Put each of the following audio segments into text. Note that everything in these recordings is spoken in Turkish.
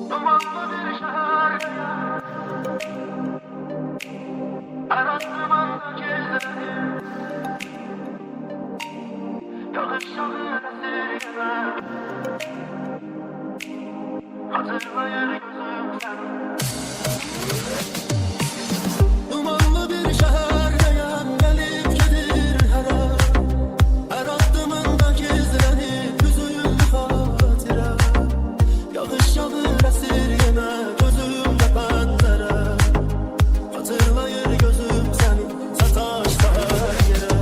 Dumanlı bir şehir, her adımında gizlenir. Yağış yağır esirgeme, hatırlayır gözüm seni. Dumanlı bir şehirdeyen gelip gelir her an. Her adımında gizlenip üzüldü hatire. Yağış yağır esirgeme, gözümde pencere. Hatırlayır gözüm seni, sataşta her yere.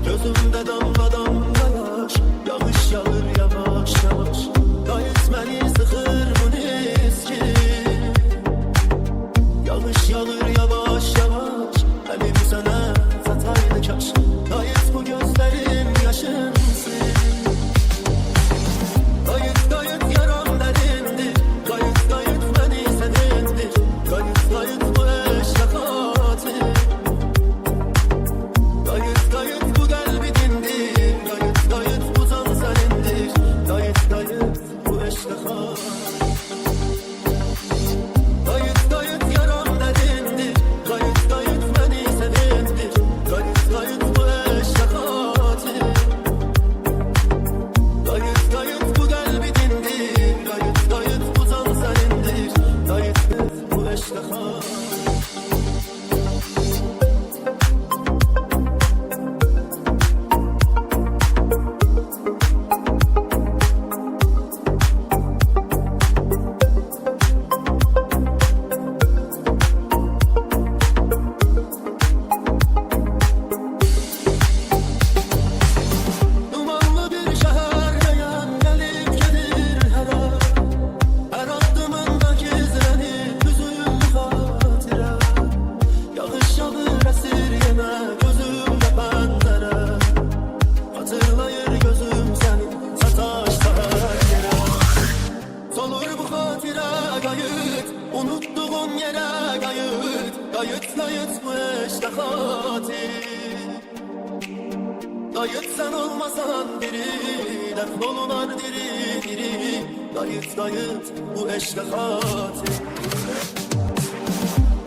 Gözümde damla damla yaş, yağış yağır yavaş yavaş. Gayet beni sıkır bu eski. Yağış yağır yavaş yavaş, elim sana sataydı kaş. Gayet bu gözlerim yaşınsın. Gayet gayet yaram derindir, gayet gayet beni senindir. Gayet gayet bu eşya katil. Gayet gayet bu kalbi dindir, gayet gayet bu can senindir. Gayet gayet bu eşya katil. Gayet gayet yaram derindir, gayet gayet beni senindir. Gayet gayet bu eşya katil. Gayet gayet bu kalbi dindir, gayet gayet bu can senindir. Gayet gayet bu eşya katil. Dumanlı bir şehirdeyen gelip gelir her an. Her adımında gizlenip üzüldü hatire. Yağış yağır esirgeme, gözümde pencere. Hatırlayır gözüm seni, sataşta her yere. Solur bu hatire gayet, unuttuğum yere gayet. Gayet gayet bu eşte katil. Gayet sen olmasan biri, defolunlar diri diri. Gayet gayet bu eşte katil.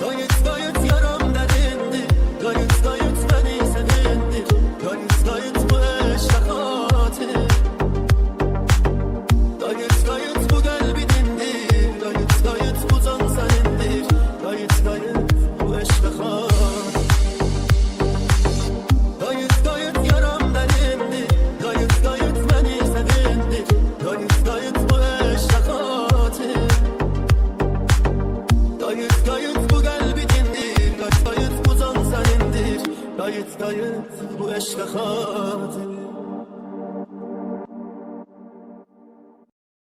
Gayet gayet yaram derindir, gayet gayet beni senindir. Gayet gayet bu eşte katil. Gayet gayet bu kalbi dindir, gayet gayet bu can senindir. Gayet gayet bu eşte katil. Gayet gayet yaram derindir, gayet gayet beni sevindir. Gayet gayet bu eşya katil. Gayet gayet bu kalbi dindir, gayet gayet bu can senindir. Gayet gayet bu eşya katil.